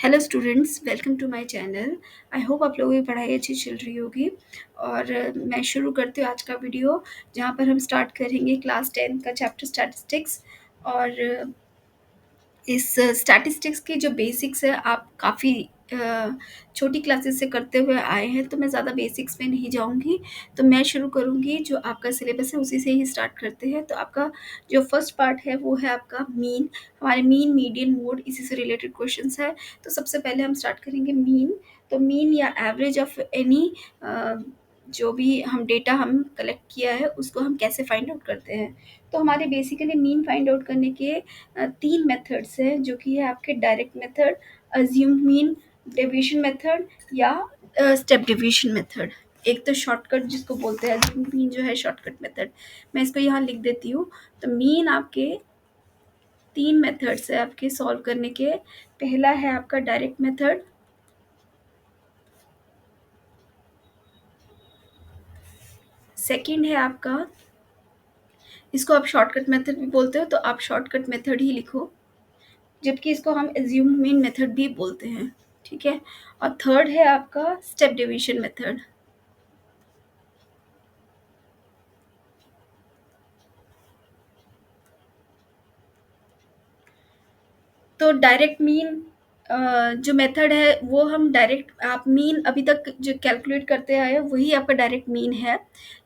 Hello students, welcome to my channel. I hope आप लोगों की पढ़ाई अच्छी चल रही होगी। और मैं शुरू करती हूँ आज का वीडियो, जहाँ पर हम स्टार्ट करेंगे क्लास 10 का चैप्टर स्टैटिस्टिक्स। और इस स्टैटिस्टिक्स की जो बेसिक्स है आप काफ़ी छोटी क्लासेस से करते हुए आए हैं, तो मैं ज़्यादा बेसिक्स में नहीं जाऊंगी। तो मैं शुरू करूंगी, जो आपका सिलेबस है उसी से ही स्टार्ट करते हैं। तो आपका जो फर्स्ट पार्ट है वो है आपका मीन। हमारे मीन, मीडियन, मोड, इसी से रिलेटेड क्वेश्चंस है। तो सबसे पहले हम स्टार्ट करेंगे मीन। तो मीन या एवरेज ऑफ एनी, जो भी हम डेटा हम कलेक्ट किया है उसको हम कैसे फाइंड आउट करते हैं। तो हमारे बेसिकली मीन फाइंड आउट करने के तीन मेथड्स हैं, जो कि है आपके direct method, assume mean, deviation method या स्टेप डेविएशन मेथड। एक तो शॉर्टकट जिसको बोलते हैं अज्यूम मीन, जो है शॉर्टकट मेथड। मैं इसको यहाँ लिख देती हूँ। तो मीन आपके तीन मेथड्स है आपके सॉल्व करने के। पहला है आपका डायरेक्ट मेथड, सेकंड है आपका, इसको आप शॉर्टकट मेथड भी बोलते हो तो आप शॉर्टकट मेथड ही लिखो, जबकि इसको हम एज्यूम मीन मेथड भी बोलते हैं। ठीक है। और थर्ड है आपका स्टेप डिवीजन मेथड। तो डायरेक्ट मीन जो मेथड है वो हम डायरेक्ट, आप मीन अभी तक जो कैलकुलेट करते आए हो वही आपका डायरेक्ट मीन है।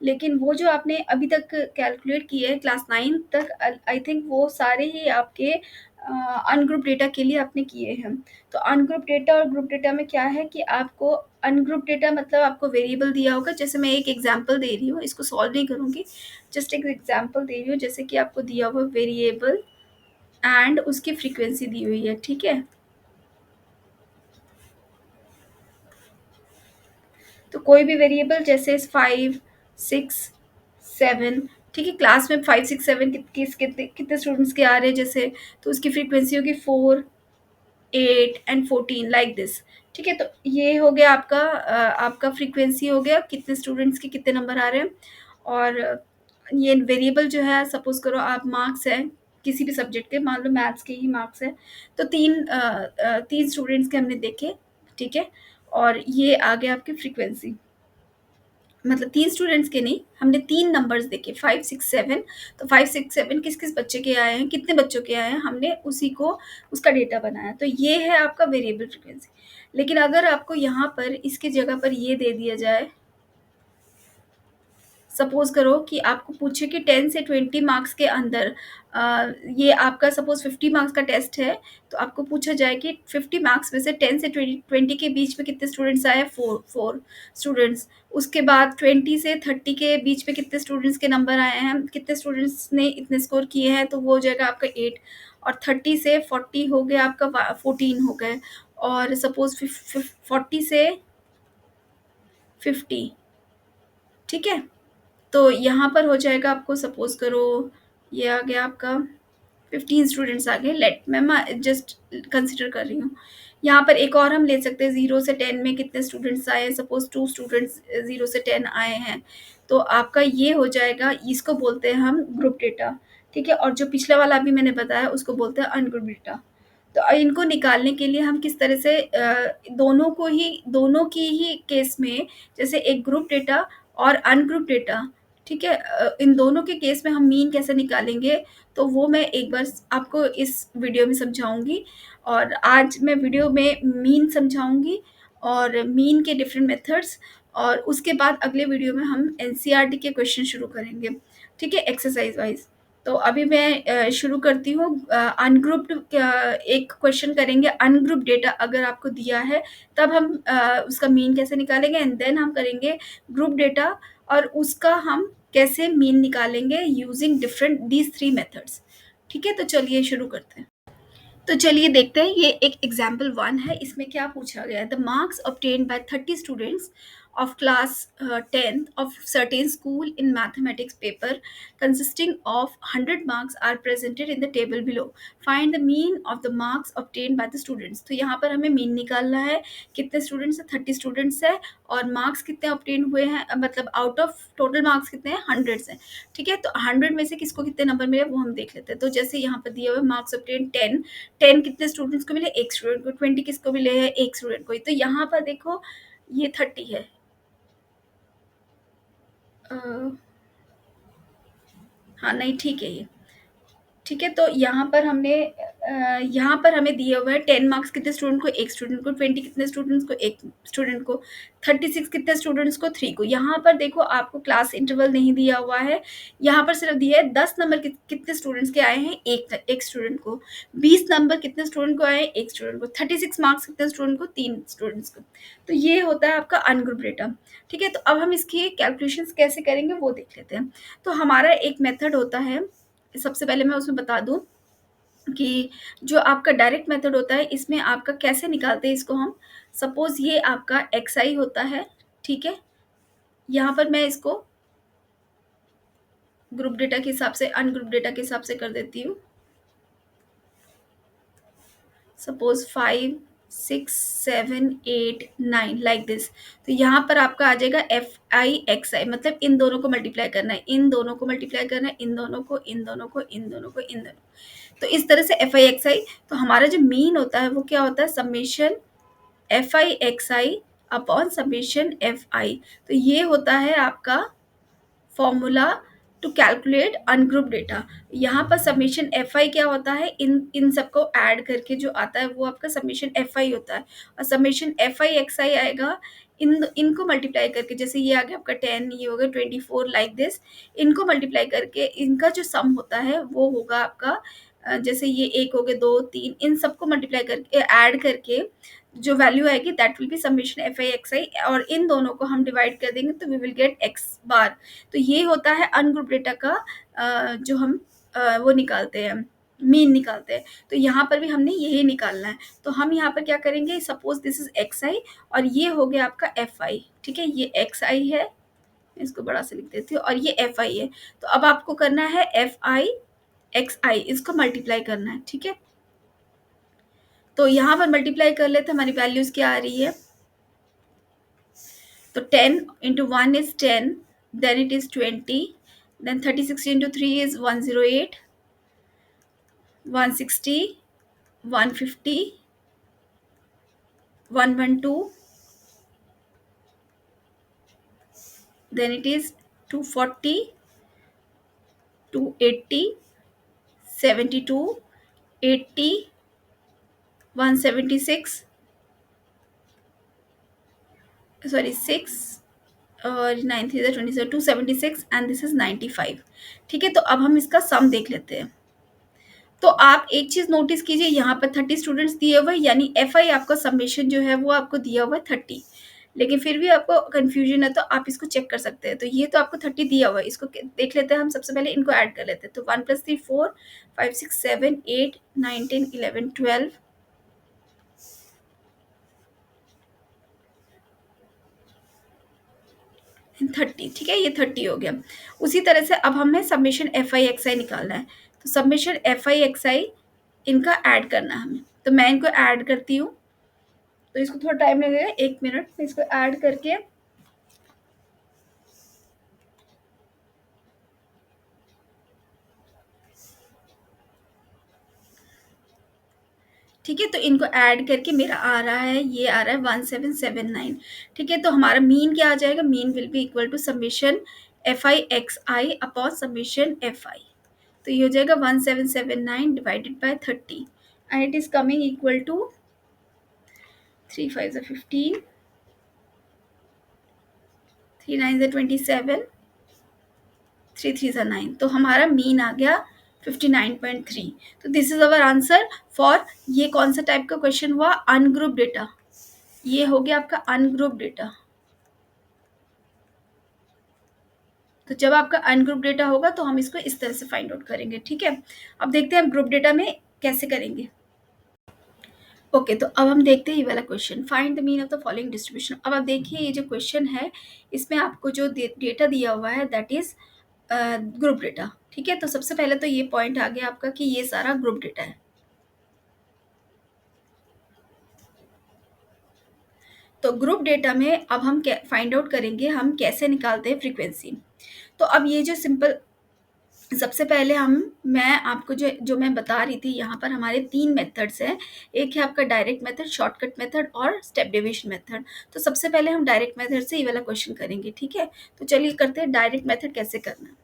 लेकिन वो जो आपने अभी तक कैलकुलेट किए हैं क्लास 9 तक, आई थिंक वो सारे ही आपके अनग्रुप डेटा के लिए आपने किए हैं। तो अनग्रुप डेटा और ग्रुप डेटा में क्या है कि आपको अनग्रुप डेटा मतलब आपको वेरिएबल दिया होगा। जैसे मैं एक एग्जांपल दे रही हूँ, इसको सॉल्व नहीं करूँगी, जस्ट एक एग्जांपल दे रही हूँ। जैसे कि आपको दिया हुआ वेरिएबल एंड उसकी फ्रीक्वेंसी दी हुई है। ठीक है। तो कोई भी वेरिएबल जैसे 5, 6, 7, ठीक है। क्लास में 5, 6, 7 कितने कितने स्टूडेंट्स के आ रहे हैं जैसे, तो उसकी फ्रीक्वेंसी होगी 4, 8 एंड 14 लाइक दिस। ठीक है। तो ये हो गया आपका आपका फ्रीक्वेंसी हो गया, कितने स्टूडेंट्स के कितने नंबर आ रहे हैं। और ये वेरिएबल जो है, सपोज करो आप मार्क्स है किसी भी सब्जेक्ट के, मान लो मैथ्स के ही मार्क्स है। तो तीन स्टूडेंट्स के हमने देखे। ठीक है। और ये आ गया आपकी फ्रीक्वेंसी, मतलब तीन स्टूडेंट्स के नहीं, हमने तीन नंबर्स देखे 5, 6, 7। तो 5, 6, 7 किस किस बच्चे के आए हैं, कितने बच्चों के आए हैं, हमने उसी को उसका डेटा बनाया। तो ये है आपका वेरिएबल फ्रीक्वेंसी। लेकिन अगर आपको यहाँ पर इसकी जगह पर ये दे दिया जाए, सपोज करो कि आपको पूछे कि 10 से 20 मार्क्स के अंदर, ये आपका सपोज 50 मार्क्स का टेस्ट है। तो आपको पूछा जाए कि 50 मार्क्स में से 10 से 20 के बीच में कितने स्टूडेंट्स आए, फोर फोर स्टूडेंट्स। उसके बाद 20 से 30 के बीच में कितने स्टूडेंट्स के नंबर आए हैं, कितने स्टूडेंट्स ने इतने स्कोर किए हैं, तो वो हो जाएगा आपका 8। और 30 से 40 हो गया आपका 14 हो गए। और सपोज 40 से 50, ठीक है। तो यहाँ पर हो जाएगा आपको, सपोज करो ये आ गया आपका 15 स्टूडेंट्स आ गए। लेट मैं जस्ट कंसिडर कर रही हूँ। यहाँ पर एक और हम ले सकते हैं, 0 से 10 में कितने स्टूडेंट्स आए हैं, सपोज 2 स्टूडेंट्स 0 से 10 आए हैं। तो आपका ये हो जाएगा, इसको बोलते हैं हम ग्रुप डेटा। ठीक है। और जो पिछला वाला अभी मैंने बताया उसको बोलते हैं अनग्रुप डेटा। तो इनको निकालने के लिए हम किस तरह से दोनों की ही केस में, जैसे एक ग्रुप डेटा और अनग्रुप डेटा, ठीक है, इन दोनों के केस में हम मीन कैसे निकालेंगे, तो वो मैं एक बार आपको इस वीडियो में समझाऊंगी। और आज मैं वीडियो में मीन समझाऊंगी और मीन के डिफरेंट मेथड्स। और उसके बाद अगले वीडियो में हम एनसीईआरटी के क्वेश्चन शुरू करेंगे, ठीक है, एक्सरसाइज वाइज। तो अभी मैं शुरू करती हूँ। अनग्रुप्ड एक क्वेश्चन करेंगे, अनग्रुप डेटा अगर आपको दिया है तब हम उसका मीन कैसे निकालेंगे, एंड देन हम करेंगे ग्रुप डेटा और उसका हम कैसे मीन निकालेंगे यूजिंग डिफरेंट दीज 3 मेथड्स। ठीक है। तो चलिए शुरू करते हैं। तो चलिए देखते हैं, ये एक एग्जाम्पल 1 है। इसमें क्या पूछा गया है, the marks obtained by 30 students of class 10th of certain school in mathematics paper consisting of 100 marks are presented in the table below. Find the mean of the marks obtained by the students. तो यहाँ पर हमें mean निकालना है, कितने students है, 30 students है, और मार्क्स कितने ऑब्टेन हुए हैं, मतलब आउट ऑफ टोटल मार्क्स कितने हैं, 100 हैं। ठीक है, तो 100 में से किसको कितने नंबर मिले वो हम देख लेते हैं। तो जैसे यहाँ पर दिया हुआ मार्क्स ऑब्टेन 10, 10 कितने स्टूडेंट्स को मिले, एक स्टूडेंट को, 20 किसको मिले हैं, एक स्टूडेंट को। तो यहाँ पर देखो ये 30 है, हाँ नहीं ठीक है ये, ठीक है। तो यहाँ पर हमने यहाँ पर हमें दिया हुआ है 10 मार्क्स कितने स्टूडेंट को, एक स्टूडेंट को, 20 कितने स्टूडेंट्स को, एक स्टूडेंट को, 36 कितने स्टूडेंट्स को, 3 को। यहाँ पर देखो आपको क्लास इंटरवल नहीं दिया हुआ है, यहाँ पर सिर्फ दिया है 10 नंबर कितने स्टूडेंट्स के आए हैं, एक स्टूडेंट को, 20 नंबर कितने स्टूडेंट को आए हैं, एक स्टूडेंट को, 36 मार्क्स कितने स्टूडेंट को, 3 स्टूडेंट्स को। तो ये होता है आपका अनग्रुप डेटा। ठीक है, तो अब हम इसकी कैलकुलेशन कैसे करेंगे वो देख लेते हैं। तो हमारा एक मेथड होता है, सबसे पहले मैं उसमें बता दूं कि जो आपका डायरेक्ट मेथड होता है इसमें आपका कैसे निकालते हैं इसको हम। सपोज ये आपका xi होता है, ठीक है। यहाँ पर मैं इसको ग्रुप डेटा के हिसाब से, अनग्रुप डेटा के हिसाब से कर देती हूँ। Suppose 5 6 7 8 9 like this. तो यहाँ पर आपका आ जाएगा FI XI, मतलब इन दोनों को मल्टीप्लाई करना है, इन दोनों को मल्टीप्लाई करना है, इन दोनों को, इन दोनों को, इन दोनों को, इन दोनों। तो इस तरह से FI XI। तो हमारा जो मीन होता है वो क्या होता है, summation FI XI upon summation FI। तो ये होता है आपका formula to calculate ungroup data. यहाँ पर समेशन FI क्या होता है, इन सबको ऐड करके जो आता है वो आपका समेशन FI होता है, और समेशन FI XI आएगा इनको मल्टीप्लाई करके। जैसे ये आ गया आपका 10, ये हो गया 24 लाइक दिस। इनको मल्टीप्लाई करके इनका जो सम होता है वो होगा आपका जैसे ये एक हो गए, 2 3, इन सबको मल्टीप्लाई करके ऐड करके जो वैल्यू आएगी that will be summation FI XI, और इन दोनों को हम डिवाइड कर देंगे तो वी विल गेट x बार। तो ये होता है अनग्रुप डेटा का जो हम वो निकालते हैं, मीन निकालते हैं। तो यहाँ पर भी हमने यही निकालना है। तो हम यहाँ पर क्या करेंगे, सपोज दिस इज XI और ये हो गया आपका FI। ठीक है, ये XI है, इसको बड़ा से लिख देती हूँ, और ये FI है। तो अब आपको करना है FI XI, इसको मल्टीप्लाई करना है। ठीक है, तो यहाँ पर मल्टीप्लाई कर लेते हैं, हमारी वैल्यूज क्या आ रही है। तो 10 into 1 is 10, then it is 20, then 36 into 3 is 108, 160, 150, 112, then it is 240, 280, 72, 80, 176, sorry 6 और 9 3 27, 276 एंड दिस इज 95। ठीक है, तो अब हम इसका सम देख लेते हैं। तो आप एक चीज नोटिस कीजिए, यहाँ पर 30 स्टूडेंट्स दिए हुए, यानी FI आपका सबमिशन जो है वो आपको दिया हुआ है 30, लेकिन फिर भी आपको कंफ्यूजन है तो आप इसको चेक कर सकते हैं। तो ये तो आपको 30 दिया हुआ है, इसको देख लेते हैं हम। सबसे पहले इनको ऐड कर लेते हैं। तो 1 + 3 4 5 6 7 8 9 10 11 12 30। ठीक है, ये 30 हो गया। उसी तरह से अब हमें सबमिशन FI XI निकालना है। तो सबमिशन FI XI इनका ऐड करना है हमें। तो मैं इनको ऐड करती हूँ, तो इसको थोड़ा टाइम लगेगा, 1 मिनट में इसको ऐड करके। ठीक है, तो इनको ऐड करके मेरा आ रहा है, ये आ रहा है 1779। ठीक है, तो हमारा मीन क्या आ जाएगा, mean will be equal to summation FI XI upon summation FI। तो ये हो जाएगा 1779 divided by 30 and it is coming equal to 3 5 15, 3 9 27, 3 3 9। तो हमारा मीन आ गया 59.3। तो this is our answer for, ये कौन सा टाइप का क्वेश्चन हुआ, अनग्रुप डेटा। ये हो गया आपका अनग्रुप डेटा। तो जब आपका अनग्रुप डेटा होगा तो हम इसको इस तरह से फाइंड आउट करेंगे। ठीक है, अब देखते हैं हम ग्रुप डेटा में कैसे करेंगे। ओके, तो अब हम देखते हैं ये वाला question, find the mean of the following distribution. अब आप देखिए ये जो क्वेश्चन है, इसमें आपको जो डेटा दिया हुआ है दैट इज ग्रुप डेटा। ठीक है, तो सबसे पहले तो ये पॉइंट आ गया आपका कि ये सारा ग्रुप डेटा है। तो ग्रुप डेटा में अब हम फाइंड आउट करेंगे हम कैसे निकालते हैं फ्रीक्वेंसी। तो अब ये जो सिंपल, सबसे पहले मैं आपको जो जो मैं बता रही थी, यहाँ पर हमारे 3 मेथड्स हैं। एक है आपका डायरेक्ट मेथड, शॉर्टकट मेथड और स्टेप डेविएशन मेथड। तो सबसे पहले हम डायरेक्ट मेथड से ये वाला क्वेश्चन करेंगे। ठीक है, तो चलिए करते हैं डायरेक्ट मेथड कैसे करना है।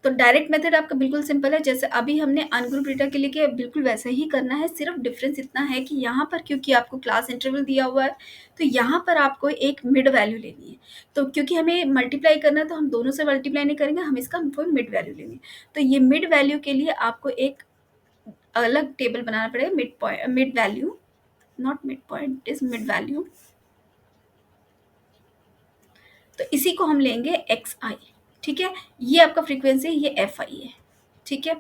तो डायरेक्ट मेथड आपका बिल्कुल सिंपल है, जैसे अभी हमने अनग्रुप डेटा के लिए किया बिल्कुल वैसे ही करना है। सिर्फ डिफरेंस इतना है कि यहाँ पर क्योंकि आपको क्लास इंटरवल दिया हुआ है, तो यहाँ पर आपको एक मिड वैल्यू लेनी है। तो क्योंकि हमें मल्टीप्लाई करना है तो हम दोनों से मल्टीप्लाई नहीं करेंगे, हमको मिड वैल्यू लेनी है। तो ये मिड वैल्यू के लिए आपको एक अलग टेबल बनाना पड़ेगा, mid value, not mid point, is mid value. तो इसी को हम लेंगे एक्स आई। ठीक है, ये आपका फ्रीक्वेंसी, ये एफ आई है। ठीक है,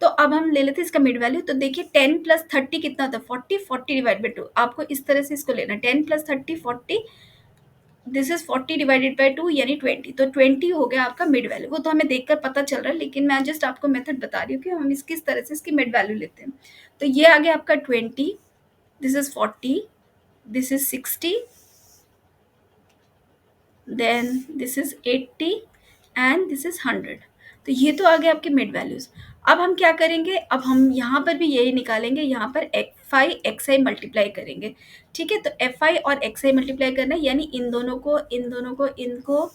तो अब हम ले लेते हैं इसका मिड वैल्यू। तो देखिए 10 प्लस 30 कितना होता है, 40, 40 डिवाइड बाई 2। आपको इस तरह से इसको लेना, 10 plus 30 40, this is 40 divided by 2 यानी 20। तो 20 हो गया आपका मिड वैल्यू। वो तो हमें देखकर पता चल रहा है, लेकिन मैं जस्ट आपको मेथड बता रही हूँ कि हम किस तरह से इसकी मिड वैल्यू लेते हैं। तो ये आ गया आपका 20, this is 40, this is 60, then this is 80 and this is 100। तो ये तो आ गए आपके मिड वैल्यूज। अब हम क्या करेंगे, अब हम यहाँ पर भी यही निकालेंगे, यहाँ पर F I X I multiply करेंगे। ठीक है, तो एफ आई और एक्स आई मल्टीप्लाई करना है, यानी इन दोनों को इनको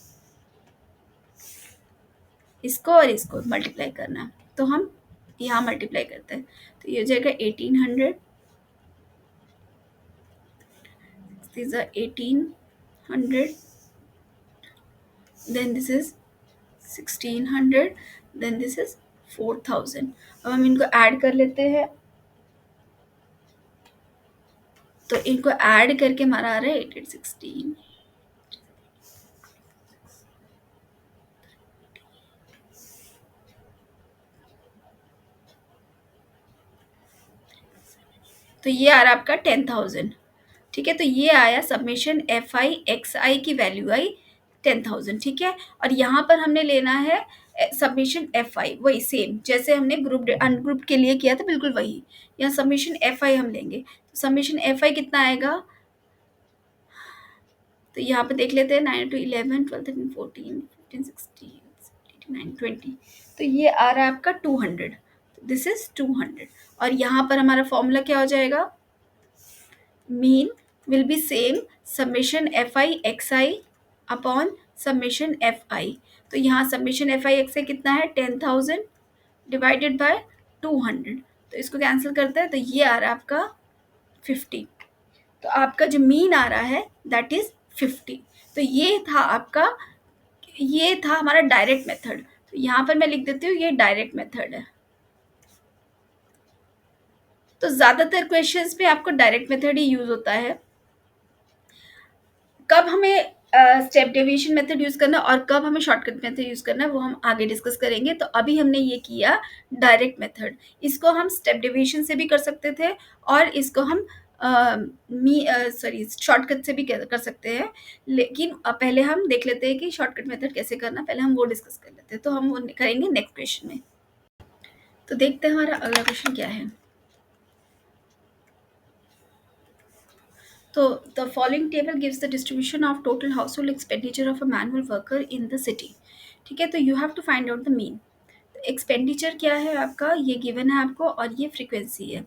इसको और इसको मल्टीप्लाई करना है। तो हम यहाँ मल्टीप्लाई करते हैं, तो ये हो जाएगा 1800, this is 1800, then this is 1600, then this is 4000। अब हम इनको ऐड कर लेते हैं, तो इनको ऐड करके हमारा आ रहा है 816। तो ये आ रहा है आपका 10,000। ठीक है, तो ये आया सबमिशन एफ आई एक्स आई की वैल्यू आई 10,000। ठीक है, और यहाँ पर हमने लेना है सबमिशन एफ आई, वही सेम जैसे हमने ग्रुप अनग्रुप के लिए किया था, बिल्कुल वही। यहाँ सबमिशन एफ आई हम लेंगे, तो सबमिशन एफ आई कितना आएगा, तो यहाँ पे देख लेते हैं 9 to 11 12 13 14 15 16 17 18 19 20। तो ये आ रहा है आपका 200, दिस इज 200। और यहाँ पर हमारा फॉर्मूला क्या हो जाएगा, mean will B same summation F I X I upon summation F आई। तो यहाँ समेशन एफ आई एक्स आई कितना है, 10,000 डिवाइडेड बाय 200। तो इसको कैंसिल करते हैं, तो ये आ रहा है आपका 50। तो आपका जो मीन आ रहा है दैट इज 50। तो ये था हमारा डायरेक्ट मेथड। तो यहाँ पर मैं लिख देती हूँ ये डायरेक्ट मेथड है। तो ज़्यादातर क्वेश्चंस में आपको डायरेक्ट मेथड ही यूज़ होता है। कब हमें स्टेप डेविएशन मेथड यूज़ करना और कब हमें शॉर्टकट मेथड यूज़ करना है वो हम आगे डिस्कस करेंगे। तो अभी हमने ये किया डायरेक्ट मेथड, इसको हम स्टेप डेविएशन से भी कर सकते थे और इसको हम शॉर्टकट से भी कर सकते हैं। लेकिन पहले हम देख लेते हैं कि शॉर्टकट मेथड कैसे करना, पहले हम वो डिस्कस कर लेते हैं। तो हम वो करेंगे नेक्स्ट क्वेश्चन में। तो देखते हैं हमारा अगला क्वेश्चन क्या है। तो the following table gives the distribution of total household expenditure of a manual worker in the city. ठीक है, तो you have to find out the mean. Expenditure क्या है आपका, ये गिवन है आपको और ये फ्रीक्वेंसी है।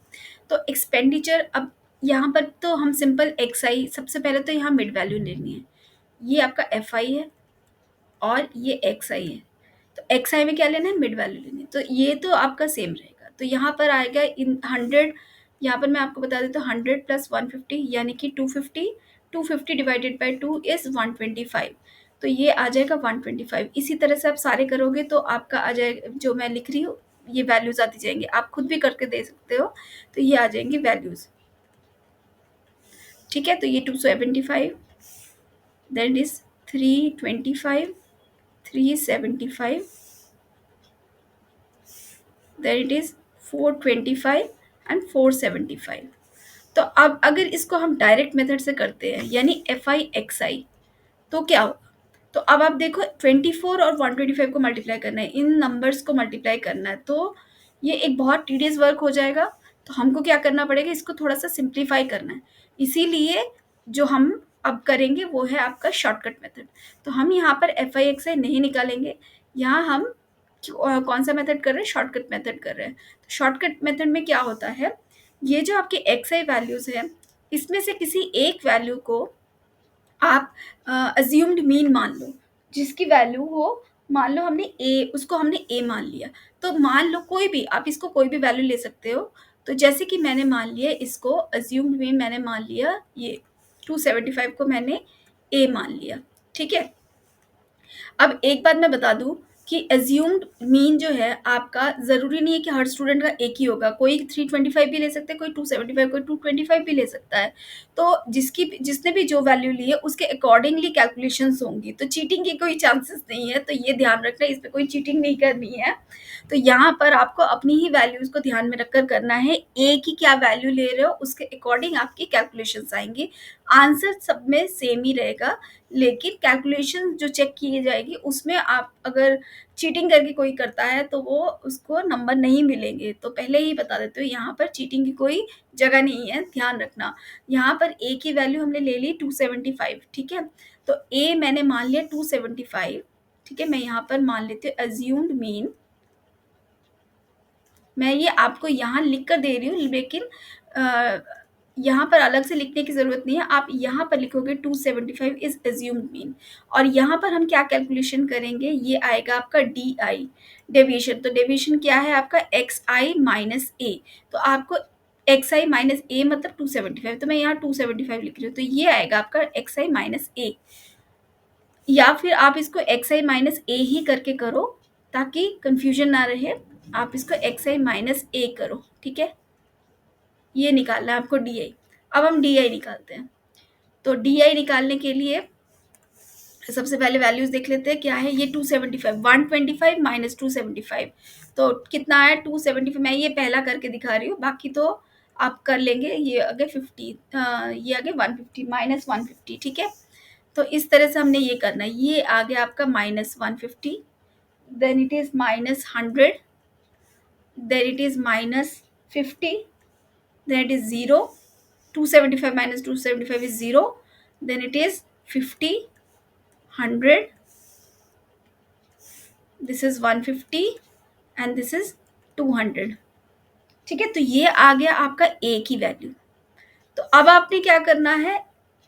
तो एक्सपेंडिचर, अब यहाँ पर तो हम सिंपल एक्स आई, सबसे पहले तो यहाँ मिड वैल्यू लेनी है। ये आपका एफ आई है और ये एक्स आई है। तो एक्स आई में क्या लेना है, मिड वैल्यू लेनी है। तो ये तो आपका सेम रहेगा। तो यहाँ पर आएगा इन 100, यहाँ पर मैं आपको बता देता हूँ 100 प्लस 150 यानी कि 250, 250 डिवाइडेड बाई 2 इज़ 125। तो ये आ जाएगा 125। इसी तरह से आप सारे करोगे तो आपका आ जाएगा, जो मैं लिख रही हूँ ये वैल्यूज़ आती जाएंगी, आप खुद भी करके दे सकते हो। तो ये आ जाएंगी वैल्यूज़। ठीक है, तो ये 275, that is 325, 375, then it is 425 and 475। तो अब अगर इसको हम डायरेक्ट मेथड से करते हैं यानी FI/XI, तो क्या होगा? तो अब आप देखो 24 और 125 को मल्टीप्लाई करना है, इन नंबर्स को मल्टीप्लाई करना है, तो ये एक बहुत टीडियस वर्क हो जाएगा। तो हमको क्या करना पड़ेगा, इसको थोड़ा सा सिंप्लीफाई करना है। इसीलिए जो हम अब करेंगे वो है आपका शॉर्टकट मेथड। तो हम यहाँ पर FI/XI नहीं निकालेंगे, यहाँ हम कौन सा मेथड कर रहे हैं, शॉर्टकट मेथड कर रहे हैं। तो शॉर्टकट मेथड में क्या होता है, ये जो आपके XI वैल्यूज है इसमें से किसी एक वैल्यू को आप अज्यूम्ड मीन मान लो, जिसकी वैल्यू हो, मान लो हमने ए मान लिया। तो मान लो कोई भी, आप इसको कोई भी वैल्यू ले सकते हो। तो जैसे कि मैंने मान लिया इसको अज्यूम्ड मीन, मैंने मान लिया ये 275 को मैंने ए मान लिया, ठीक है। अब एक बात मैं बता दूं कि अज्यूम्ड मीन जो है आपका ज़रूरी नहीं है कि हर स्टूडेंट का एक ही होगा, कोई 325 भी ले सकता है, कोई 275, कोई 225 भी ले सकता है। तो जिसने भी जो वैल्यू ली है उसके अकॉर्डिंगली कैलकुलेशंस होंगी, तो चीटिंग के कोई चांसेस नहीं है, तो ये ध्यान रखना, इस पर कोई चीटिंग नहीं करनी है। तो यहाँ पर आपको अपनी ही वैल्यूज को ध्यान में रखकर करना है, ए की क्या वैल्यू ले रहे हो उसके अकॉर्डिंग आपकी कैलकुलेशंस आएंगी। आंसर सब में सेम ही रहेगा, लेकिन कैलकुलेशन जो चेक की जाएगी उसमें आप अगर चीटिंग करके कोई करता है तो वो उसको नंबर नहीं मिलेंगे। तो पहले ही बता देते हो, यहाँ पर चीटिंग की कोई जगह नहीं है, ध्यान रखना। यहाँ पर ए की वैल्यू हमने ले ली 275, ठीक है। तो ए मैंने मान लिया 275, ठीक है। मैं यहाँ पर मान लेती हूँ अज्यूम्ड मीन, मैं ये आपको यहाँ लिख कर दे रही हूँ, लेकिन यहाँ पर अलग से लिखने की ज़रूरत नहीं है। आप यहाँ पर लिखोगे 275 इज अज्यूम्ड मीन, और यहाँ पर हम क्या कैलकुलेशन करेंगे, ये आएगा आपका DI, डेविएशन। तो डेविएशन क्या है आपका XI माइनस ए। तो आपको XI माइनस ए मतलब 275, तो मैं यहाँ 275 लिख रही हूँ, तो ये आएगा आपका XI माइनस ए। या फिर आप इसको XI माइनस ए ही करके करो ताकि कंफ्यूजन ना रहे, आप इसको XI माइनस ए करो, ठीक है। ये निकालना है आपको DI। अब हम DI निकालते हैं। तो DI निकालने के लिए सबसे पहले वैल्यूज देख लेते हैं क्या है। ये 275, 125 माइनस 275, तो कितना है 275। मैं ये पहला करके दिखा रही हूँ, बाकी तो आप कर लेंगे। ये आगे 50, ये आगे 150 माइनस 150, ठीक है। तो इस तरह से हमने ये करना है। ये आ गया आपका minus 150, then it is minus 100, then it is minus 50, then it is 0, 275 minus 275 is 0, then it is 50, 100, this is 150 and this is 200, ठीक है। तो ये आ गया आपका ए की वैल्यू। तो अब आपने क्या करना है,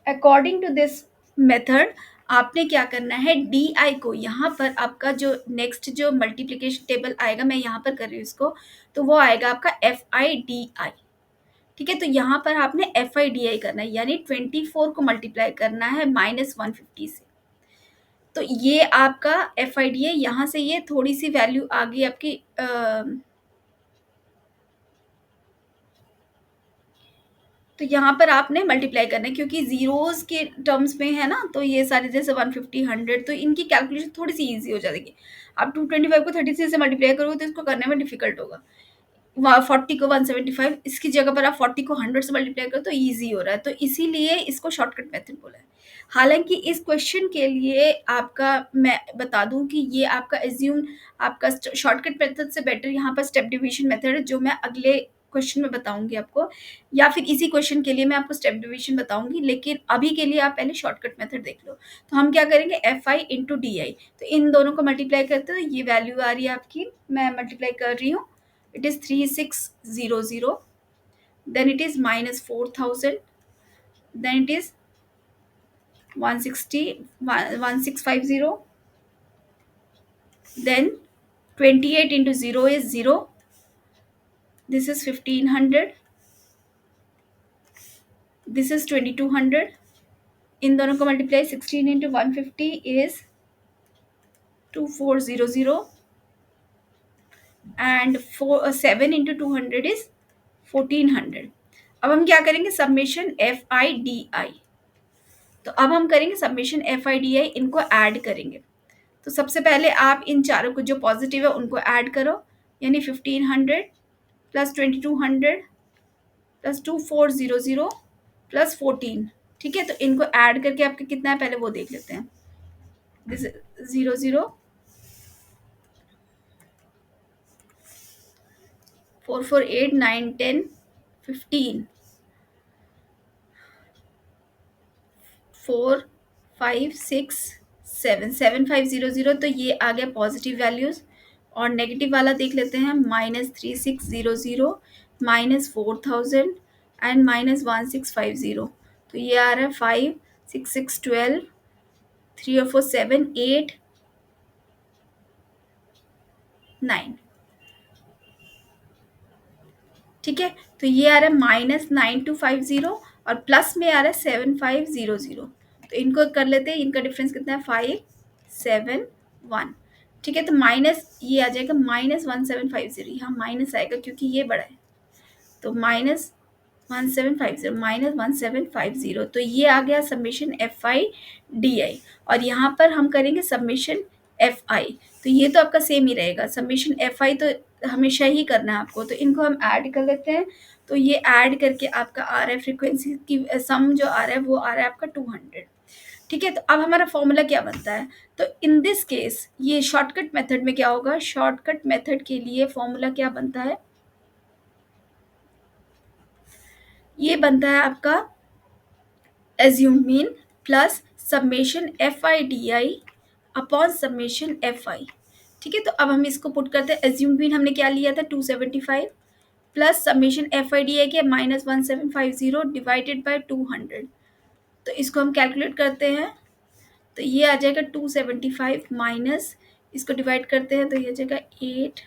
अकॉर्डिंग टू दिस मेथड आपने क्या करना है, DI को यहाँ पर आपका जो नेक्स्ट जो मल्टीप्लिकेशन टेबल आएगा, मैं यहाँ पर कर रही हूँ इसको, तो वो आएगा आपका FI/DI, ठीक है। तो यहाँ पर आपने FI/DI करना है, यानी 24 को मल्टीप्लाई करना है माइनस 150 से। तो ये आपका FI/DI, यहाँ से ये थोड़ी सी वैल्यू आ गई आपकी तो यहाँ पर आपने मल्टीप्लाई करना है, क्योंकि जीरोस के टर्म्स में है ना, तो ये सारे जैसे 150, 100, तो इनकी कैलकुलेशन थोड़ी सी ईजी हो जाएगी। आप 225 को 33 से मल्टीप्लाई करोगे तो इसको करने में डिफिकल्ट होगा। 40 को 175, इसकी जगह पर आप 40 को 100 से मल्टीप्लाई करो तो ईजी हो रहा है, तो इसीलिए इसको शॉर्टकट मेथड बोला है। हालांकि इस क्वेश्चन के लिए आपका मैं बता दूं कि ये आपका एज्यूम, आपका शॉर्टकट मेथड से बेटर यहाँ पर स्टेप डिवीजन मेथड है, जो मैं अगले क्वेश्चन में बताऊंगी आपको, या फिर इसी क्वेश्चन के लिए मैं आपको स्टेप डिवीजन बताऊंगी, लेकिन अभी के लिए आप पहले शॉर्टकट मेथड देख लो। तो हम क्या करेंगे, FI इंटू DI, तो इन दोनों को मल्टीप्लाई करते हैं, ये वैल्यू आ रही है आपकी, मैं मल्टीप्लाई कर रही हूँ, it is 3600, then it is minus 4000, then it is 160, 1650, then 28 into 0 is 0, this is 1500, this is 2200, इन दोनों को multiply 16 into 150 is 2400, and 7 into 200 is 1400। अब हम क्या करेंगे, सबमिशन FI/DI, तो अब हम करेंगे सबमिशन FI/DI, इनको ऐड करेंगे। तो सबसे पहले आप इन चारों को जो पॉजिटिव है उनको ऐड करो, यानी 1500 प्लस 2200 प्लस 2400 प्लस 14। ठीक है, तो इनको ऐड करके आपका कितना है पहले वो देख लेते हैं। दिस 00 4 4 8 9 10 15 4 5 6 7 7500। तो ये आ गया पॉजिटिव वैल्यूज। और नेगेटिव वाला देख लेते हैं, -3600 -4000 एंड -1650। तो ये आ रहा है 5 6 6 12 3 और 4 7 8 9। ठीक है, तो ये आ रहा है -9250 और प्लस में आ रहा है 7500। तो इनको कर लेते हैं, इनका डिफरेंस कितना है 571। ठीक है, तो माइनस ये आ जाएगा -1750, यहाँ माइनस आएगा क्योंकि ये बड़ा है। तो -1750 तो ये आ गया समेशन FI/DI। और यहाँ पर हम करेंगे समेशन FI। तो ये तो आपका सेम ही रहेगा, समेशन FI तो हमेशा ही करना है आपको। तो इनको हम ऐड कर लेते हैं। तो ये ऐड करके आपका आ रहा है फ्रीक्वेंसी की सम जो आ रहा है वो आ रहा है आपका 200। ठीक है, तो अब हमारा फॉर्मूला क्या बनता है? तो इन दिस केस ये शॉर्टकट मेथड में क्या होगा, शॉर्टकट मेथड के लिए फॉर्मूला क्या बनता है, ये बनता है आपका assumed mean plus summation FI/DI upon summation FI। ठीक है, तो अब हम इसको पुट करते हैं। assumed mean हमने क्या लिया था 275 प्लस समेशन FI/DI के -1750 डिवाइडेड बाय 200। तो इसको हम कैलकुलेट करते हैं। तो ये आ जाएगा 275 माइनस इसको डिवाइड करते हैं तो ये आ जाएगा 8।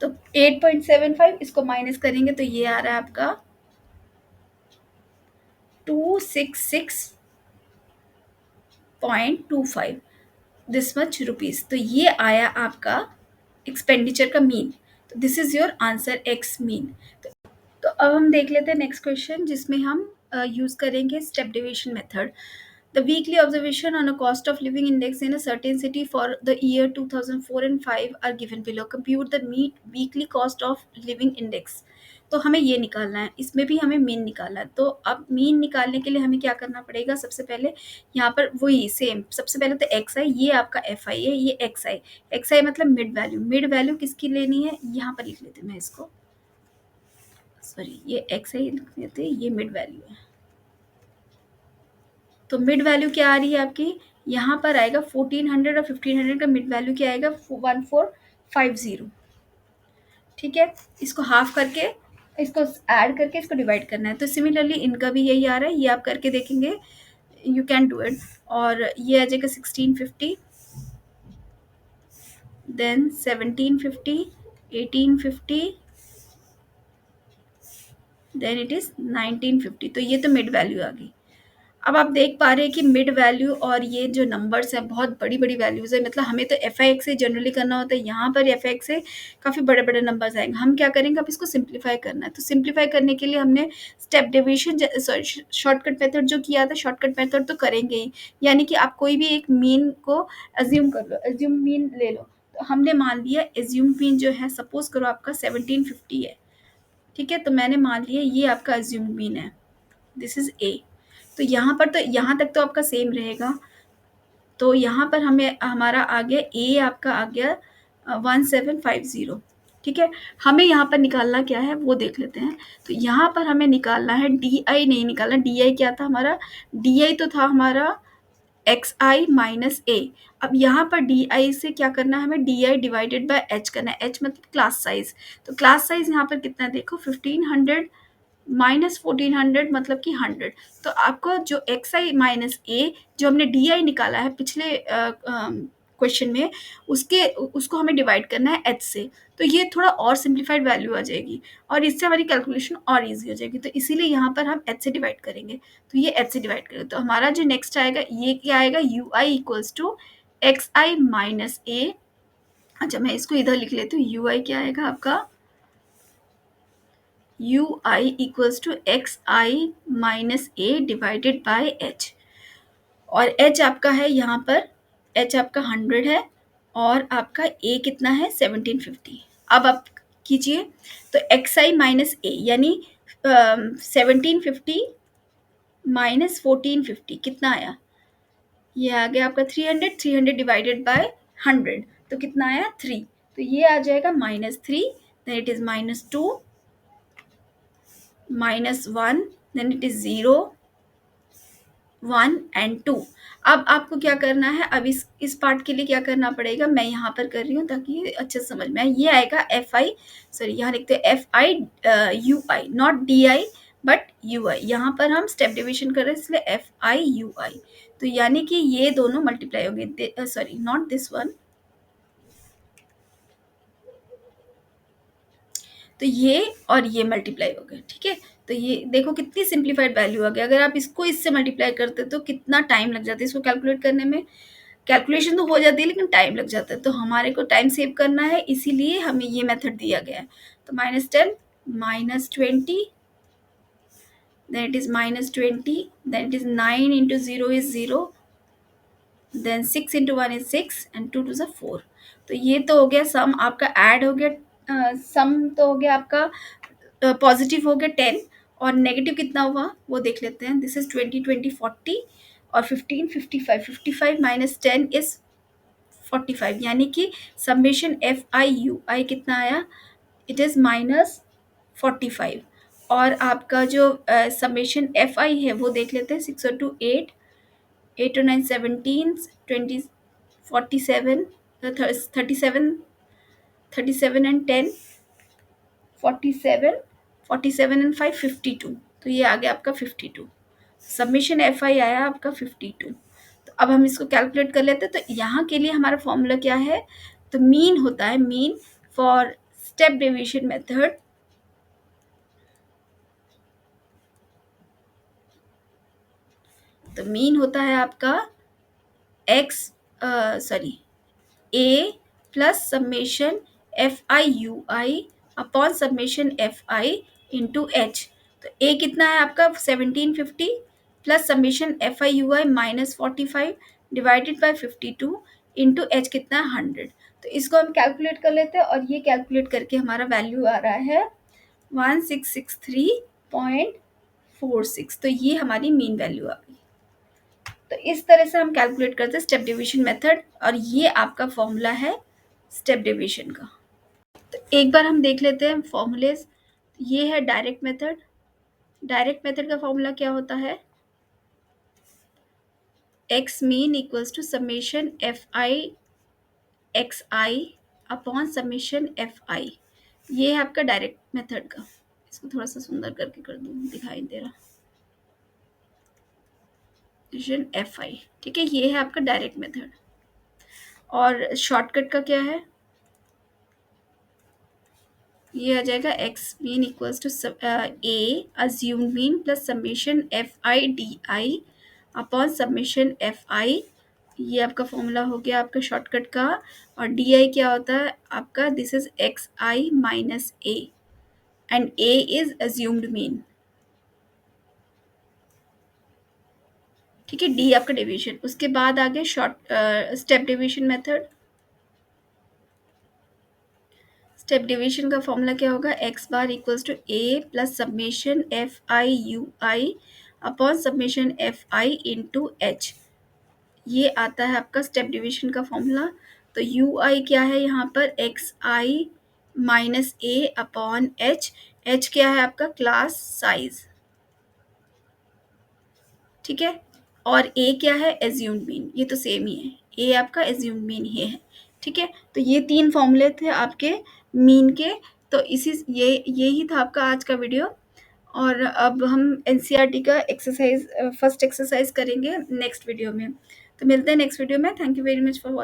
तो 8.75 इसको माइनस करेंगे तो ये आ रहा है आपका 266.25 दिस मच रुपीज। तो ये आया आपका एक्सपेंडिचर का मीन। तो this is your answer x mean. तो अब हम देख लेते हैं नेक्स्ट क्वेश्चन, जिसमें हम यूज करेंगे step division method. The weekly observation on a cost of living index in a certain city for the year 2004 and 5 are given below. Compute the weekly cost of living index. तो हमें ये निकालना है, इसमें भी हमें mean निकालना है। तो अब मीन निकालने के लिए हमें क्या करना पड़ेगा, सबसे पहले यहाँ पर वही सेम, सबसे पहले तो एक्स आई, ये आपका एफ आई है, ये एक्स आई। एक्स आई मतलब मिड वैल्यू। मिड वैल्यू किसकी लेनी है, यहाँ पर लिख लेते हैं मैं इसको, सॉरी ये एक्स आई लिख लेते हैं, ये मिड वैल्यू है। तो मिड वैल्यू क्या आ रही है आपकी, यहाँ पर आएगा 1400 और 1500 का मिड वैल्यू क्या आएगा 1450। ठीक है, इसको हाफ करके इसको ऐड करके इसको डिवाइड करना है। तो सिमिलरली इनका भी यही आ रहा है, ये आप करके देखेंगे, यू कैन डू इट। और ये आ जाएगा 1650, देन 1750, 1850, देन इट इज 1950। तो ये तो मिड वैल्यू आ गई। अब आप देख पा रहे हैं कि मिड वैल्यू और ये जो नंबर्स हैं बहुत बड़ी बड़ी वैल्यूज़ है। मतलब हमें तो एफ आई एक्स से जनरली करना होता है, यहाँ पर एफ आई एक्स से काफ़ी बड़े बड़े नंबर्स आएंगे। हम क्या करेंगे, अब इसको सिंप्लीफाई करना है। तो सिंप्लीफाई करने के लिए हमने स्टेप डिवीजन शॉर्टकट मेथड जो किया था, शॉर्टकट मेथड तो करेंगे ही। यानी कि आप कोई भी एक मीन को एज्यूम कर लो, एज्यूम मीन ले लो। तो हमने मान लिया एज्यूम मीन जो है, सपोज करो आपका 1750 है। ठीक है, तो मैंने मान लिया ये आपका एज्यूम मीन है, दिस इज ए। तो यहाँ पर तो यहाँ तक तो आपका सेम रहेगा। तो यहाँ पर हमें हमारा आ गया ए, आपका आ गया 1750। ठीक है, हमें यहाँ पर निकालना क्या है वो देख लेते हैं। तो यहाँ पर हमें निकालना है डी आई, नहीं निकालना। डी आई क्या था हमारा, डी आई तो था हमारा एक्स आई माइनस ए। अब यहाँ पर डी आई से क्या करना है, हमें D I divided by H करना है। एच मतलब क्लास साइज। तो क्लास साइज यहाँ पर कितना है देखो, 1500 माइनस 1400 मतलब कि 100। तो आपको जो एक्स आई माइनस ए जो हमने डी आई निकाला है पिछले क्वेश्चन में, उसको हमें डिवाइड करना है एच से। तो ये थोड़ा और सिंप्लीफाइड वैल्यू आ जाएगी और इससे हमारी कैलकुलेशन और इजी हो जाएगी। तो इसीलिए यहाँ पर हम एच से डिवाइड करेंगे। तो ये एच से डिवाइड करेंगे तो हमारा जो नेक्स्ट आएगा ये क्या आएगा, U I equals to X I minus A. अच्छा मैं इसको इधर लिख लेती हूँ, यू आई क्या आएगा आपका, U I equals to X I minus A divided by H. और एच आपका है यहाँ पर, एच आपका 100 है। और आपका ए कितना है 1750। अब आप कीजिए, तो एक्स आई माइनस ए यानी 1750 माइनस 1450 कितना आया, ये आ गया आपका 300। 300 डिवाइडेड बाय 100 तो कितना आया 3। तो ये आ जाएगा -3, then it is -2, -1, then it is 0, 1 and 2। अब आपको क्या करना है, अब इस पार्ट के लिए क्या करना पड़ेगा, मैं यहाँ पर कर रही हूँ ताकि ये अच्छे से समझ में आए। ये आएगा एफ आई, सॉरी यहाँ लिखते हैं F I U I, not D I but U I. यहाँ पर हम स्टेप डिविजन कर रहे हैं इसलिए एफ आई यू आई। तो यानी कि ये दोनों मल्टीप्लाई होंगे, सॉरी नॉट दिस वन, तो ये और ये मल्टीप्लाई हो गए, ठीक है। तो ये देखो कितनी सिंप्लीफाइड वैल्यू आ गई। अगर आप इसको इससे मल्टीप्लाई करते तो कितना टाइम लग जाता है इसको कैलकुलेट करने में। कैलकुलेशन तो हो जाती है लेकिन टाइम लग जाता है, तो हमारे को टाइम सेव करना है इसीलिए हमें ये मेथड दिया गया है। तो -10, -20, then it is -20, then it is 9 into 0 is 0, then 6 into 1 is 6 and 2 to the 4। तो ये तो हो गया सम आपका, ऐड हो गया, सम तो हो गया आपका, पॉजिटिव हो गया 10 और नेगेटिव कितना हुआ वो देख लेते हैं। दिस इज 20, 20, 40 और 15, 55। 55 माइनस 10 इज 45, यानी कि समेशन एफ आई यू आई कितना आया, इट इज़ -45। और आपका जो समेशन एफ आई है वो देख लेते हैं। 6 और 2 8, 8 और 9 17, 20, 47, 37, 37 एंड 10 47, 47 एंड 5 52। तो ये आ गया आपका 52। सबमिशन एफ आई आया आपका 52। तो अब हम इसको कैलकुलेट कर लेते हैं। तो यहाँ के लिए हमारा फॉर्मूला क्या है, तो मीन होता है, mean for step deviation method, तो मीन होता है आपका x, sorry A plus summation F I U I upon summation F I into H. तो ए कितना है आपका 1750 plus summation F I U I -45 divided by 52 into H कितना है 100। तो इसको हम कैलकुलेट कर लेते हैं और ये कैलकुलेट करके हमारा वैल्यू आ रहा है 1663.46। तो ये हमारी मीन वैल्यू आ गई। तो इस तरह से हम कैलकुलेट करते हैं स्टेप डिवीजन मेथड, और ये आपका फॉर्मूला है स्टेप डिवीजन का। तो एक बार हम देख लेते हैं फॉर्मूलेज। ये है डायरेक्ट मेथड। डायरेक्ट मेथड का फॉर्मूला क्या होता है, X mean equals to summation F I X I upon summation F I. ये है आपका डायरेक्ट मेथड का। इसको थोड़ा सा सुंदर करके कर दूँ, दिखाई दे रहा एफ आई, ठीक है। ये है आपका डायरेक्ट मेथड। और शॉर्टकट का क्या है, ये आ जाएगा X mean equals to A assumed mean plus summation F I D I upon summation F I. ये आपका फॉर्मूला हो गया आपका शॉर्टकट का। और डी आई क्या होता है आपका, this is X I minus A and A is assumed mean, ठीक है। डी आपका डिवीजन। उसके बाद आगे step division method. Step division का फॉर्मूला क्या होगा, X bar equals to A plus summation F I U I upon summation F I into H. ये आता है आपका स्टेप डिवीजन का फॉर्मूला। तो यू आई क्या है यहाँ पर, X I minus A upon H. H क्या है आपका, क्लास साइज, ठीक है। और ए क्या है, एज्यूम्ड मीन, ये तो सेम ही है, ए आपका एज्यूम्ड मीन ये है, ठीक है। तो ये 3 फॉर्मूले थे आपके मीन के। तो इसी यही था आपका आज का वीडियो। और अब हम एनसीईआरटी का एक्सरसाइज, फर्स्ट एक्सरसाइज करेंगे नेक्स्ट वीडियो में। तो मिलते हैं नेक्स्ट वीडियो में। Thank you very much for watching.